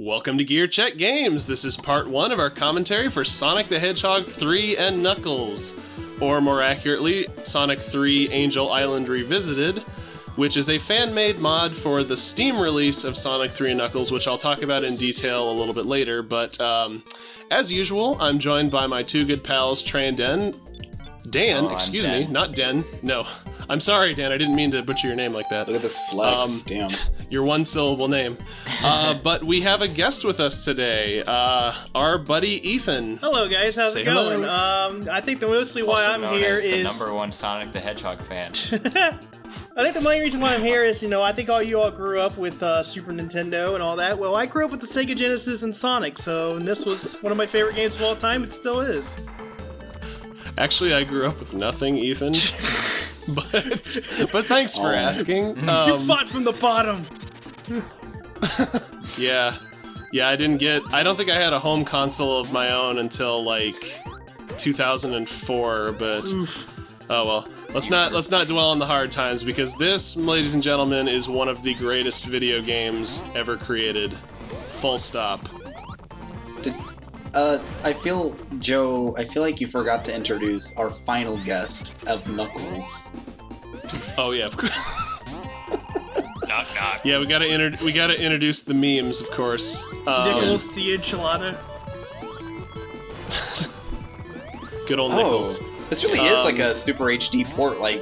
Welcome to GearCheckGames. This is part 1 of our commentary for Sonic the Hedgehog 3 and Knuckles, or more accurately, Sonic 3 Angel Island Revisited, which is a fan-made mod for the Steam release of Sonic 3 and Knuckles, which I'll talk about in detail a little bit later, but as usual, I'm joined by my two good pals, Trey and Dan. Excuse me, not Den. No, I'm sorry, Dan. I didn't mean to butcher your name like that. Look at this flex, damn. Your one-syllable name. But we have a guest with us today, our buddy Ethan. Hello, guys. How's it going? Hello. I think mostly why I'm here is the number one Sonic the Hedgehog fan. I think the main reason why I'm here is, I think you all grew up with Super Nintendo and all that. Well, I grew up with the Sega Genesis and Sonic, and this was one of my favorite games of all time. It still is. Actually, I grew up with nothing, Ethan. but thanks for asking. You fought from the bottom. Yeah, I don't think I had a home console of my own until like 2004, but oh well. Let's not dwell on the hard times, because this, ladies and gentlemen, is one of the greatest video games ever created. Full stop. Joe, I feel like you forgot to introduce our final guest of Knuckles. Oh yeah, of course. Knock knock. Yeah, we gotta introduce the memes, of course. Nicholas the enchilada. Good old Nichols. This really is like a Super HD port. Like,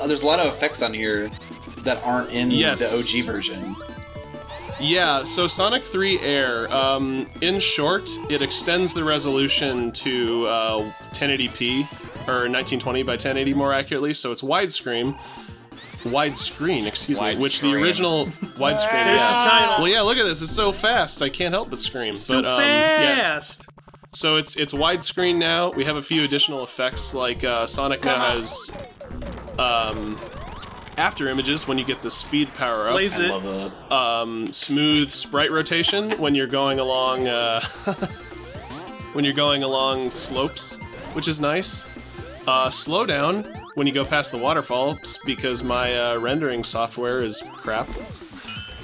there's a lot of effects on here that aren't in the OG version. Yeah, so Sonic 3 A.I.R, in short, it extends the resolution to 1080p, or 1920 by 1080 more accurately, so it's widescreen, which the original widescreen, yeah. Well, yeah, look at this, it's so fast, I can't help but scream. So fast! Yeah. So it's widescreen now. We have a few additional effects, like Sonic now has after images when you get the speed power up. I love it. Smooth sprite rotation when you're going along slopes, which is nice. Slow down when you go past the waterfalls, because my rendering software is crap.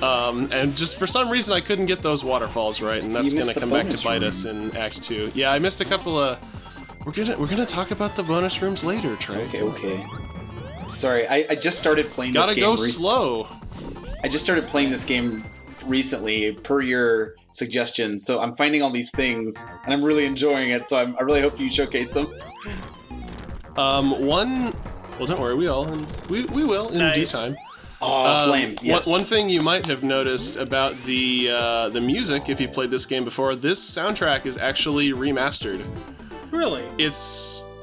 And just for some reason I couldn't get those waterfalls right, and that's gonna come back to bite us in Act 2. Yeah, I missed a couple of. We're gonna talk about the bonus rooms later, Trey. Okay. Sorry, I just started playing this game. Gotta go slow. I just started playing this game recently, per your suggestion, so I'm finding all these things, and I'm really enjoying it, so I really hope you showcase them. Well, don't worry, we will in due time. Flame, yes. One thing you might have noticed about the music, if you've played this game before, this soundtrack is actually remastered. Really?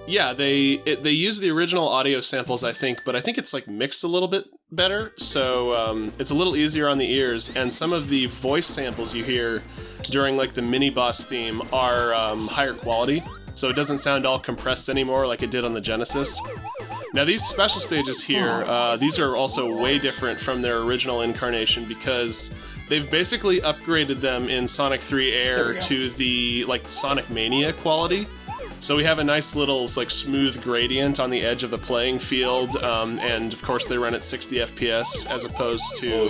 Yeah, they use the original audio samples, I think, but I think it's like mixed a little bit better, so it's a little easier on the ears, and some of the voice samples you hear during like the mini-boss theme are higher quality, so it doesn't sound all compressed anymore like it did on the Genesis. Now these special stages here, these are also way different from their original incarnation, because they've basically upgraded them in Sonic 3 A.I.R to the like Sonic Mania quality. So we have a nice little like smooth gradient on the edge of the playing field, and of course they run at 60 FPS as opposed to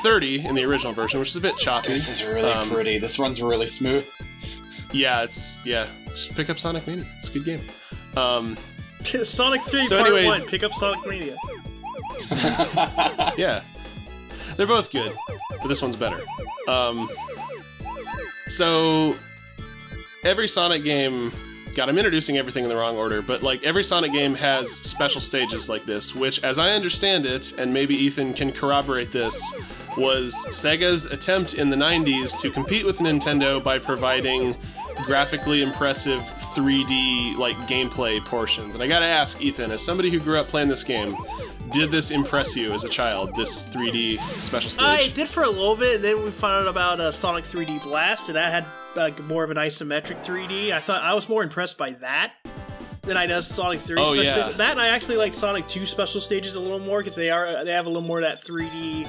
30 in the original version, which is a bit choppy. This is really pretty. This runs really smooth. Yeah, just pick up Sonic Mania. It's a good game. Sonic 3 Part 1, pick up Sonic Mania. Yeah. They're both good, but this one's better. So every Sonic game, God, I'm introducing everything in the wrong order, but like every Sonic game has special stages like this, which, as I understand it, and maybe Ethan can corroborate this, was Sega's attempt in the 90s to compete with Nintendo by providing graphically impressive 3D like gameplay portions. And I gotta ask, Ethan, as somebody who grew up playing this game, did this impress you as a child, this 3D special stage? It did for a little bit, and then we found out about Sonic 3D Blast, and that had more of an isometric 3D. I was more impressed by that than I does Sonic 3 special stages. That, and I actually like Sonic 2 special stages a little more, because they have a little more of that 3D,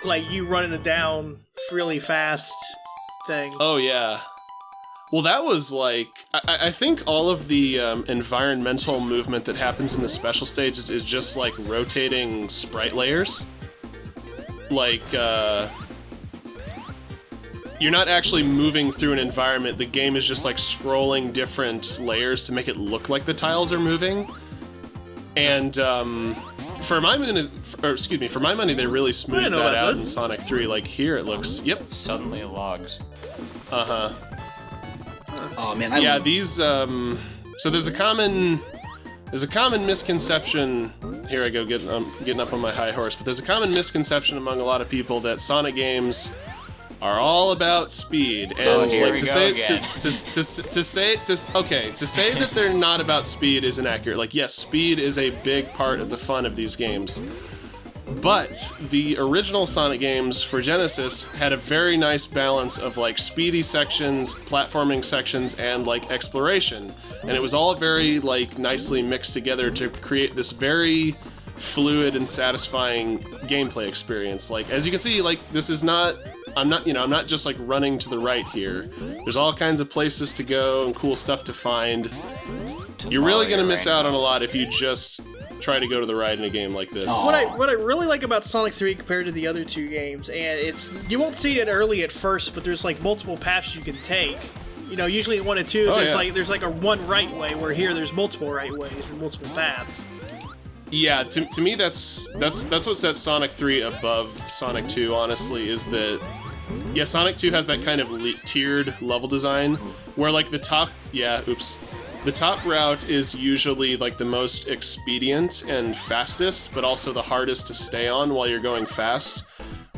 like you running it down really fast thing. Oh yeah. Well, that was like, I think all of the environmental movement that happens in the special stages is just like rotating sprite layers. Like, you're not actually moving through an environment. The game is just like scrolling different layers to make it look like the tiles are moving. And for my money, they really smoothed that out in Sonic 3. Like here, it looks. Yep. Suddenly it logs. Oh man, these. So there's a common misconception. Here I go, getting up on my high horse. But there's a common misconception among a lot of people that Sonic games are all about speed, and to say that they're not about speed is inaccurate. Like, yes, speed is a big part of the fun of these games. But the original Sonic games for Genesis had a very nice balance of like speedy sections, platforming sections, and like exploration. And it was all very like nicely mixed together to create this very fluid and satisfying gameplay experience. Like, as you can see, like this is not I'm not just like running to the right here. There's all kinds of places to go and cool stuff to find. You're really gonna miss out on a lot if you just try to go to the right in a game like this. What I really like about Sonic 3 compared to the other two games, and you won't see it early at first, but there's like multiple paths you can take. You know, usually in 1 and 2, there's like a one right way, where here there's multiple right ways and multiple paths. Yeah, to me that's what sets Sonic 3 above Sonic 2, honestly, is that Sonic 2 has that kind of tiered level design where like the top route is usually like the most expedient and fastest, but also the hardest to stay on while you're going fast.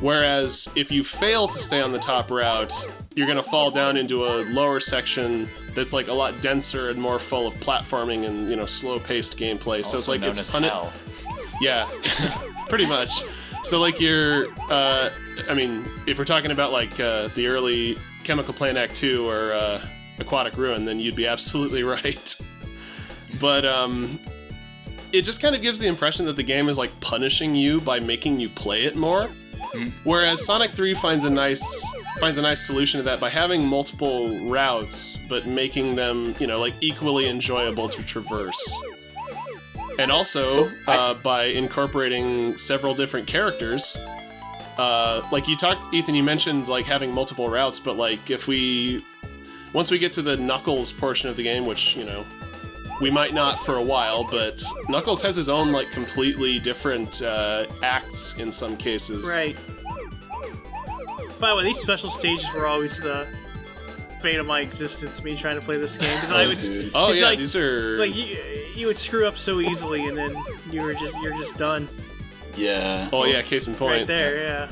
Whereas if you fail to stay on the top route, you're gonna fall down into a lower section that's like a lot denser and more full of platforming and slow-paced gameplay. Also so it's like hell. Yeah, pretty much. So like if we're talking about like the early Chemical Plant Act 2 or Aquatic Ruin, then you'd be absolutely right. But it just kind of gives the impression that the game is like punishing you by making you play it more. Whereas Sonic 3 finds a nice solution to that by having multiple routes, but making them, like equally enjoyable to traverse. And also by incorporating several different characters. Like Ethan, you mentioned like having multiple routes, but like once we get to the Knuckles portion of the game, which, we might not for a while, but Knuckles has his own like completely different acts in some cases. Right. By the way, these special stages were always the bane of my existence, me trying to play this game. These are like you would screw up so easily, and then you're just done. Yeah. Oh yeah, case in point. Right there, yeah.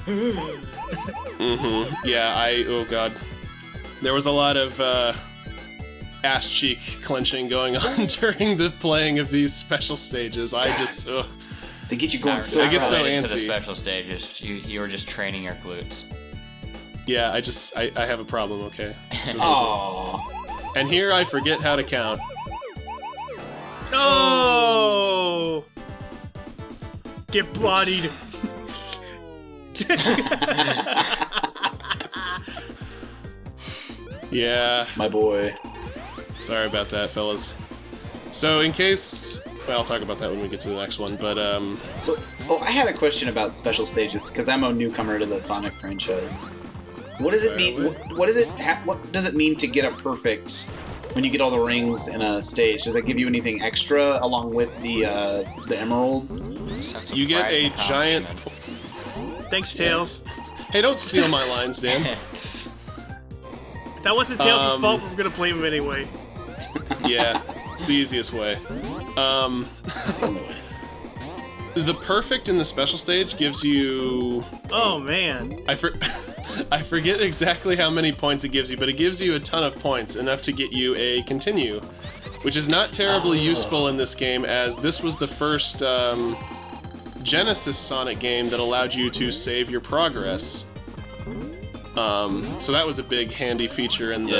Yeah, oh god. There was a lot of ass cheek clenching going on during the playing of these special stages. They get you going I get so antsy. To the antsy. special stages, you were just training your glutes. Yeah, I have a problem, okay? Aww. And here I forget how to count. Oh! Get bodied. Yeah. My boy. Sorry about that, fellas. So in case... Well, I'll talk about that when we get to the next one, but I had a question about special stages, because I'm a newcomer to the Sonic franchise. What does it mean? What does it mean to get a perfect when you get all the rings in a stage? Does that give you anything extra along with the emerald? You get a giant... Thanks, Tails. Hey, don't steal my lines, Dan. That wasn't Tails' fault, but we're gonna blame him anyway. Yeah, it's the easiest way. The perfect in the special stage gives you... Oh, man. I forget exactly how many points it gives you, but it gives you a ton of points, enough to get you a continue, which is not terribly useful in this game, as this was the first Genesis Sonic game that allowed you to save your progress. So that was a big handy feature in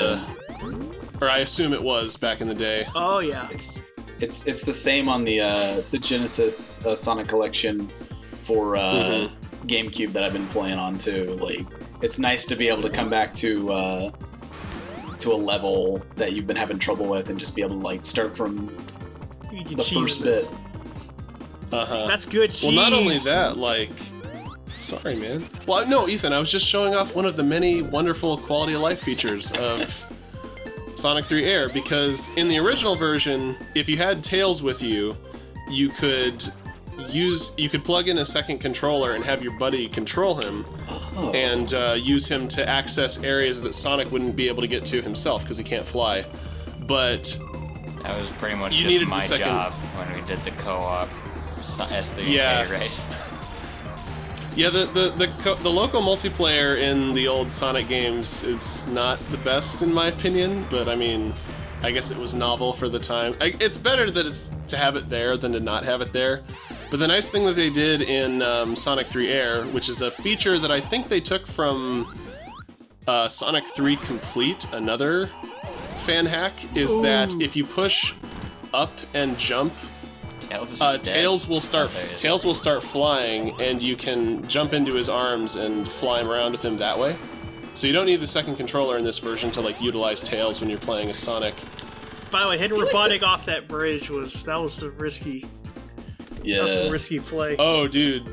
or I assume it was back in the day. Oh yeah. It's the same on the Genesis Sonic Collection for GameCube that I've been playing on too. Like, it's nice to be able to come back to a level that you've been having trouble with and just be able to like start from the first bit. That's good cheese. Well, not only that, like Sorry, man. Well, no, Ethan, I was just showing off one of the many wonderful quality of life features of Sonic 3 A.I.R, because in the original version, if you had Tails with you, you could plug in a second controller and have your buddy control him, and use him to access areas that Sonic wouldn't be able to get to himself because he can't fly. But that was pretty much you just my job when we did the co-op S3 race. Yeah, the local multiplayer in the old Sonic games is not the best in my opinion, but I mean, I guess it was novel for the time. It's better that it's to have it there than to not have it there. But the nice thing that they did in Sonic 3 A.I.R, which is a feature that I think they took from Sonic 3 Complete, another fan hack, is that if you push up and jump, Tails will start flying, and you can jump into his arms and fly him around with him that way. So you don't need the second controller in this version to like utilize Tails when you're playing as Sonic. By the way, hitting Robotnik off that bridge was some risky. Yeah. That was some risky play. Oh, dude.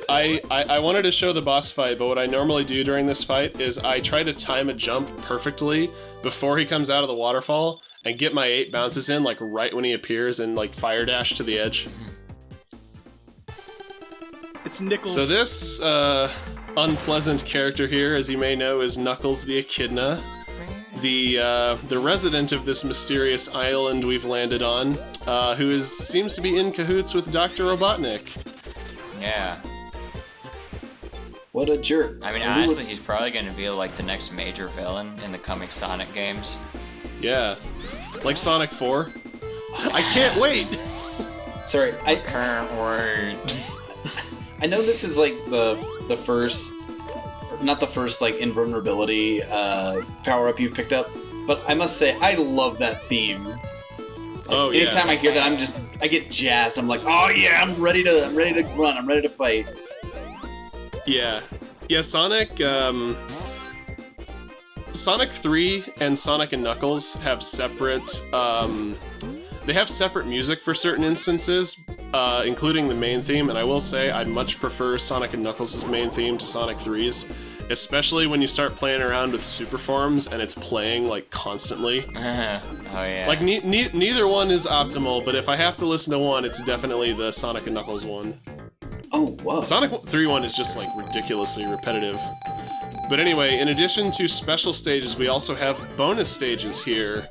I wanted to show the boss fight, but what I normally do during this fight is I try to time a jump perfectly before he comes out of the waterfall and get my 8 bounces in, like, right when he appears and, like, fire dash to the edge. It's Knuckles. So this unpleasant character here, as you may know, is Knuckles the Echidna, the resident of this mysterious island we've landed on, who seems to be in cahoots with Dr. Robotnik. Yeah. What a jerk. I mean, honestly, he's probably going to be like the next major villain in the coming Sonic games. Yeah. Like Sonic 4. I can't wait! Sorry, I can't wait. I know this is like the first, not the first like invulnerability power-up you've picked up, but I must say, I love that theme. Like, anytime I hear that, I get jazzed. I'm like, oh yeah, I'm ready to run, I'm ready to fight. Yeah. Yeah, Sonic 3 and Sonic and Knuckles have separate, they have separate music for certain instances, including the main theme, and I will say I much prefer Sonic and Knuckles' main theme to Sonic 3's, especially when you start playing around with super forms and it's playing, like, constantly. Oh, yeah. Like, neither one is optimal, but if I have to listen to one, it's definitely the Sonic and Knuckles one. Oh, wow. Sonic 3 one is just, like, ridiculously repetitive. But anyway, in addition to special stages, we also have bonus stages here.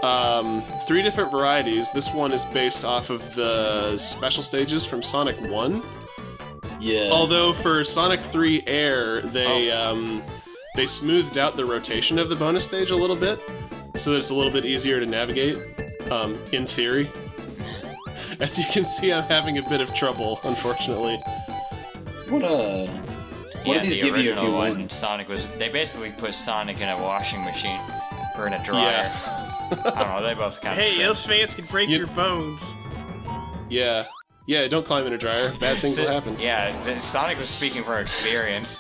3 different varieties. This one is based off of the special stages from Sonic 1. Yeah. Although for Sonic 3 A.I.R, they smoothed out the rotation of the bonus stage a little bit, so that it's a little bit easier to navigate, in theory. As you can see, I'm having a bit of trouble, unfortunately. What do these give you if you win? Sonic they basically put Sonic in a washing machine, or in a dryer. Yeah. I don't know, they both kind of Hey, those fans can break your bones. Yeah. Yeah, don't climb in a dryer. Bad things will happen. Yeah, Sonic was speaking from experience.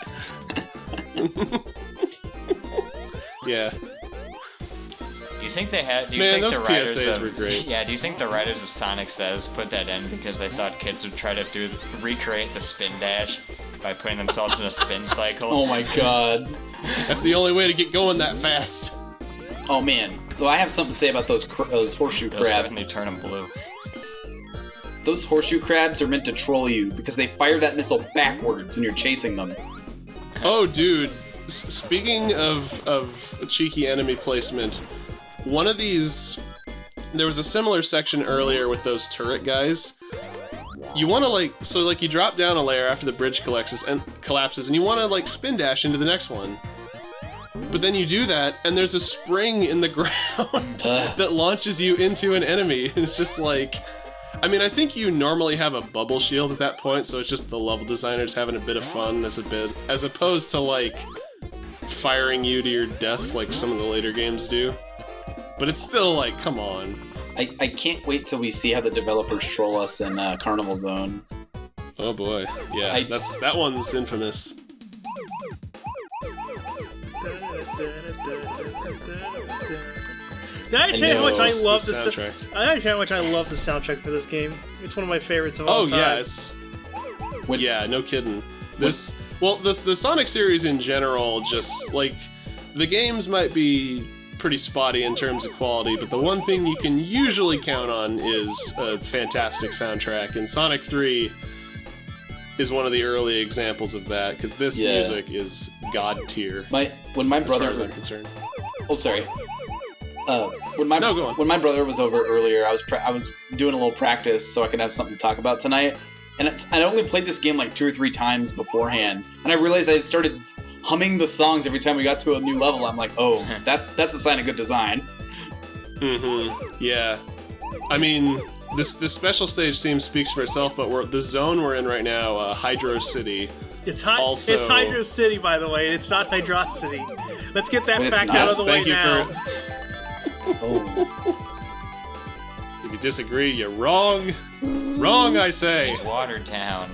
Yeah. Do you think they had? Those PSAs were great. Yeah, do you think the writers of Sonic Says put that in because they thought kids would try to recreate the spin dash by putting themselves in a spin cycle? Oh my god. That's the only way to get going that fast. Oh man. So I have something to say about those horseshoe crabs. They'll certainly turn them blue. Those horseshoe crabs are meant to troll you because they fire that missile backwards when you're chasing them. Oh, dude. Speaking of cheeky enemy placement, one of these... There was a similar section earlier with those turret guys. You want to, you drop down a layer after the bridge collapses, and you want to, spin dash into the next one. But then you do that, and there's a spring in the ground that launches you into an enemy, and it's just like... I mean, I think you normally have a bubble shield at that point, so it's just the level designers having a bit of fun as opposed to, firing you to your death like some of the later games do. But it's still come on. I can't wait till we see how the developers troll us in Carnival Zone. Oh boy, yeah, that one's infamous. Did I tell you how much I love the soundtrack? Did I tell you how much I love the soundtrack for this game? It's one of my favorites of all time. Yeah, no kidding. the Sonic series in general, just like the games might be pretty spotty in terms of quality, but the one thing you can usually count on is a fantastic soundtrack, and Sonic 3 is one of the early examples of that, because this music is god tier. When my brother, as far as I'm concerned. Oh, sorry. When my brother was over earlier, I was doing a little practice so I could have something to talk about tonight. And I only played this game like 2 or 3 times beforehand, and I realized I had started humming the songs every time we got to a new level. I'm like, oh, that's a sign of good design. Yeah. I mean, this special stage speaks for itself, but the zone we're in right now, Hydro City. It's Hydro City, by the way. It's not Hydrocity. Let's get that fact out of the way now. If you disagree, you're wrong. Wrong, I say. It's Watertown.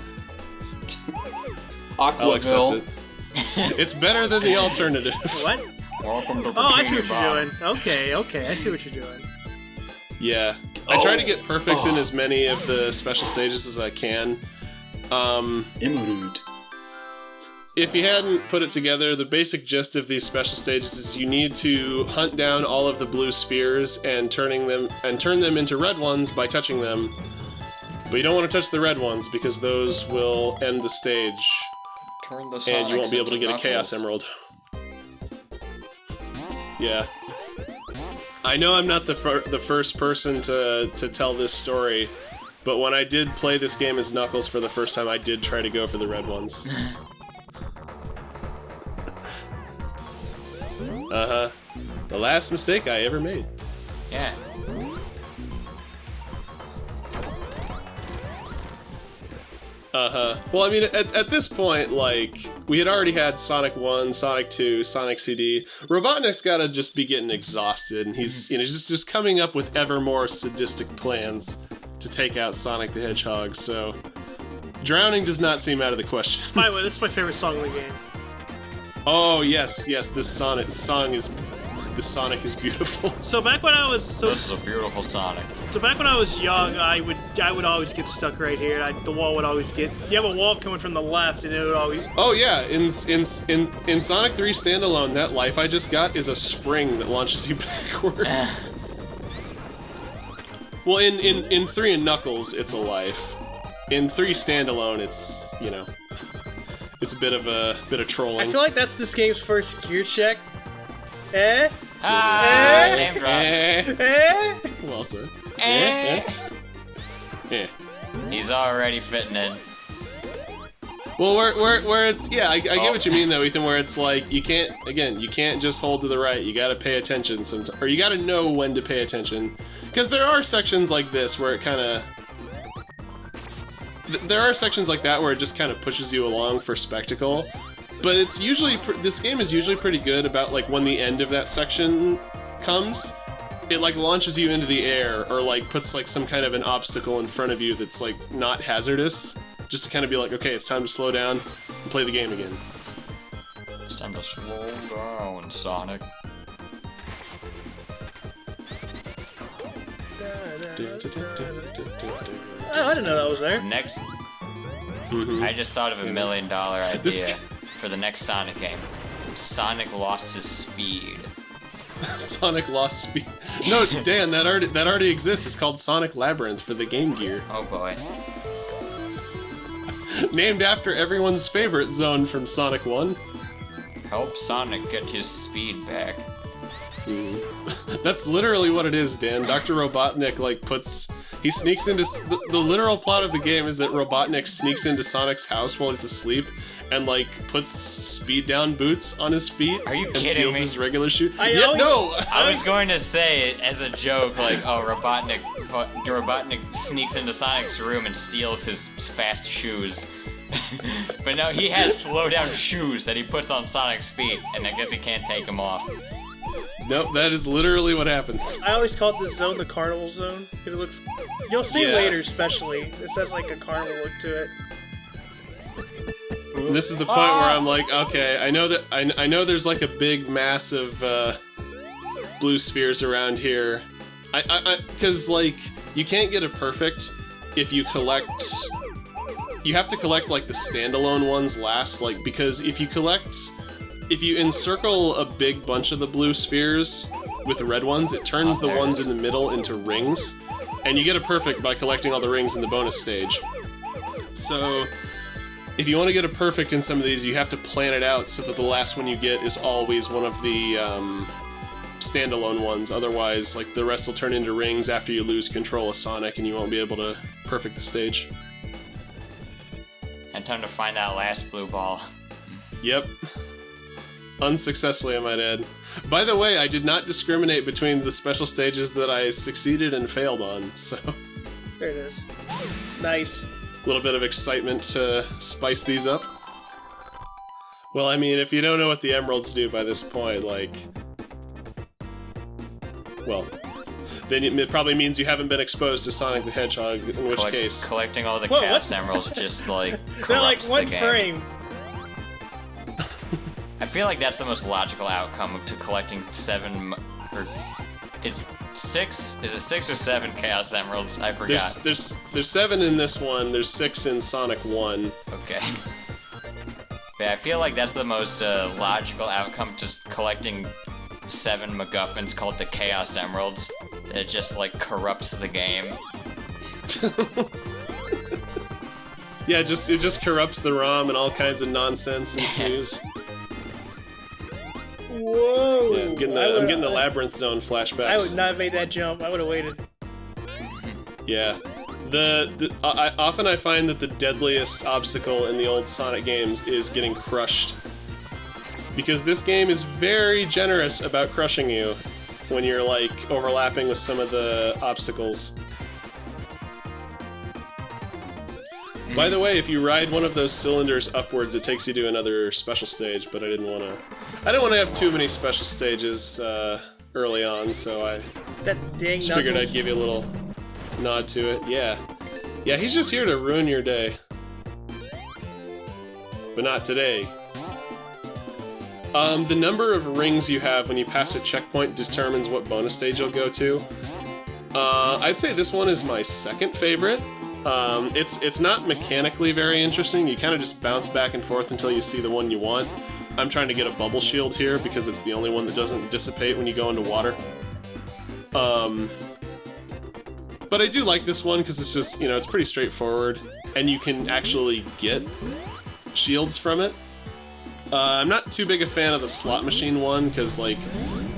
I'll accept it. It's better than the alternative. What? Welcome to I see what you're doing. Okay, I see what you're doing. Yeah. I try to get perfects in as many of the special stages as I can. Emerald. If you hadn't put it together, the basic gist of these special stages is you need to hunt down all of the blue spheres and turn them into red ones by touching them. But you don't want to touch the red ones because those will end the stage. And you won't be able to get a Chaos Emerald. Yeah. I know I'm not the first person to tell this story, but when I did play this game as Knuckles for the first time, I did try to go for the red ones. The last mistake I ever made. Yeah. Well, I mean, at this point, like, we had already had Sonic 1, Sonic 2, Sonic CD. Robotnik's gotta just be getting exhausted, and he's, just coming up with ever more sadistic plans to take out Sonic the Hedgehog, so drowning does not seem out of the question. By the way, this is my favorite song in the game. Oh, yes, this Sonic is beautiful. So back when I was this is a beautiful Sonic. So back when I was young, I would always get stuck right here. The wall would always get. You have a wall coming from the left, and it would always. Oh yeah, in Sonic 3 standalone, that life I just got is a spring that launches you backwards. Well, in 3 and Knuckles, it's a life. In 3 standalone, it's it's a bit of trolling. I feel like that's this game's first gear check. Name drop. Well said. He's already fitting in. Well, where it's I get what you mean though, Ethan. Where it's like you can't just hold to the right. You got to pay attention sometimes, or you got to know when to pay attention, because there are sections like this where it kind of. There are sections like that where it just kind of pushes you along for spectacle, but it's usually this game is usually pretty good about like when the end of that section comes, it like launches you into the air or like puts like some kind of an obstacle in front of you that's like not hazardous, just to kind of be like, okay, it's time to slow down and play the game again. It's time to slow down, Sonic. Oh, I didn't know that was there. Next, I just thought of $1 million idea for the next Sonic game. Sonic lost his speed. Sonic lost speed. No, Dan, that already exists. It's called Sonic Labyrinth for the Game Gear. Oh boy. Named after everyone's favorite zone from Sonic 1. Help Sonic get his speed back. That's literally what it is, Dan. Dr. Robotnik he sneaks into the literal plot of the game is that Robotnik sneaks into Sonic's house while he's asleep and like puts speed down boots on his feet. Are you and kidding steals me? his regular shoe. I was going to say as a joke, like, oh, Robotnik sneaks into Sonic's room and steals his fast shoes. But no, he has slow down shoes that he puts on Sonic's feet, and I guess he can't take them off. Nope, that is literally what happens. I always called this zone the carnival zone because it looks. You'll see later, especially. It has like a carnival look to it. And this is the point where I'm like, okay, I know that I know there's like a big mass of blue spheres around here. Because like you can't get a perfect if you collect you have to collect like the standalone ones last, like because if you encircle a big bunch of the blue spheres with the red ones, it turns the ones in the middle into rings, and you get a perfect by collecting all the rings in the bonus stage. So if you want to get a perfect in some of these, you have to plan it out so that the last one you get is always one of the standalone ones. Otherwise, like, the rest will turn into rings after you lose control of Sonic, and you won't be able to perfect the stage. And time to find that last blue ball. Yep. Unsuccessfully, I might add. By the way, I did not discriminate between the special stages that I succeeded and failed on, so... There it is. Nice. A little bit of excitement to spice these up. Well, I mean, if you don't know what the emeralds do by this point, like... Well, then it probably means you haven't been exposed to Sonic the Hedgehog, in which case... Collecting all the Chaos Emeralds just, like, they're like corrupts one the game. frame. I feel like that's the most logical outcome to collecting 7... or... It's 6? Is it 6 or 7 Chaos Emeralds? I forgot. There's 7 in this one, there's 6 in Sonic 1. Okay. Yeah, I feel like that's the most logical outcome to collecting 7 MacGuffins called the Chaos Emeralds. It just, like, corrupts the game. Yeah, it just corrupts the ROM and all kinds of nonsense ensues. Whoa! Yeah, I'm getting the Labyrinth Zone flashbacks. I would not have made that jump. I would have waited. Yeah. Often I find that the deadliest obstacle in the old Sonic games is getting crushed. Because this game is very generous about crushing you when you're, like, overlapping with some of the obstacles. By the way, if you ride one of those cylinders upwards, it takes you to another special stage, but I didn't want to have too many special stages early on, so I just figured I'd give you a little nod to it. Yeah. Yeah, he's just here to ruin your day. But not today. The number of rings you have when you pass a checkpoint determines what bonus stage you'll go to. I'd say this one is my second favorite. It's not mechanically very interesting. You kind of just bounce back and forth until you see the one you want. I'm trying to get a bubble shield here because it's the only one that doesn't dissipate when you go into water. But I do like this one because it's just, you know, it's pretty straightforward, and you can actually get shields from it. I'm not too big a fan of the slot machine one because, like,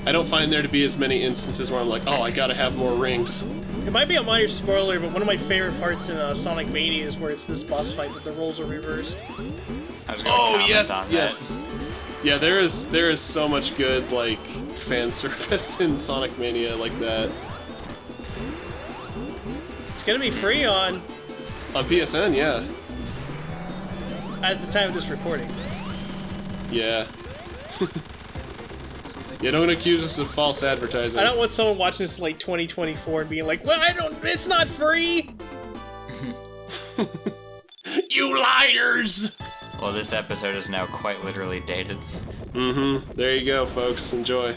I don't find there to be as many instances where I'm like, oh, I gotta have more rings. It might be a minor spoiler, but one of my favorite parts in Sonic Mania is where it's this boss fight, but the roles are reversed. Oh, yes. Yeah, there is so much good, like, fan service in Sonic Mania like that. It's gonna be free on PSN, yeah. At the time of this recording. Yeah. Yeah, don't accuse us of false advertising. I don't want someone watching this in, like, 2024 and being like, well, it's not free! You liars! Well, this episode is now quite literally dated. Mm-hmm. There you go, folks. Enjoy.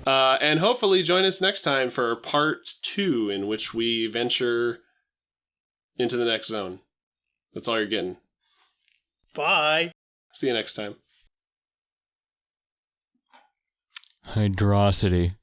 And hopefully join us next time for part 2, in which we venture into the next zone. That's all you're getting. Bye. See you next time. Hydrosity.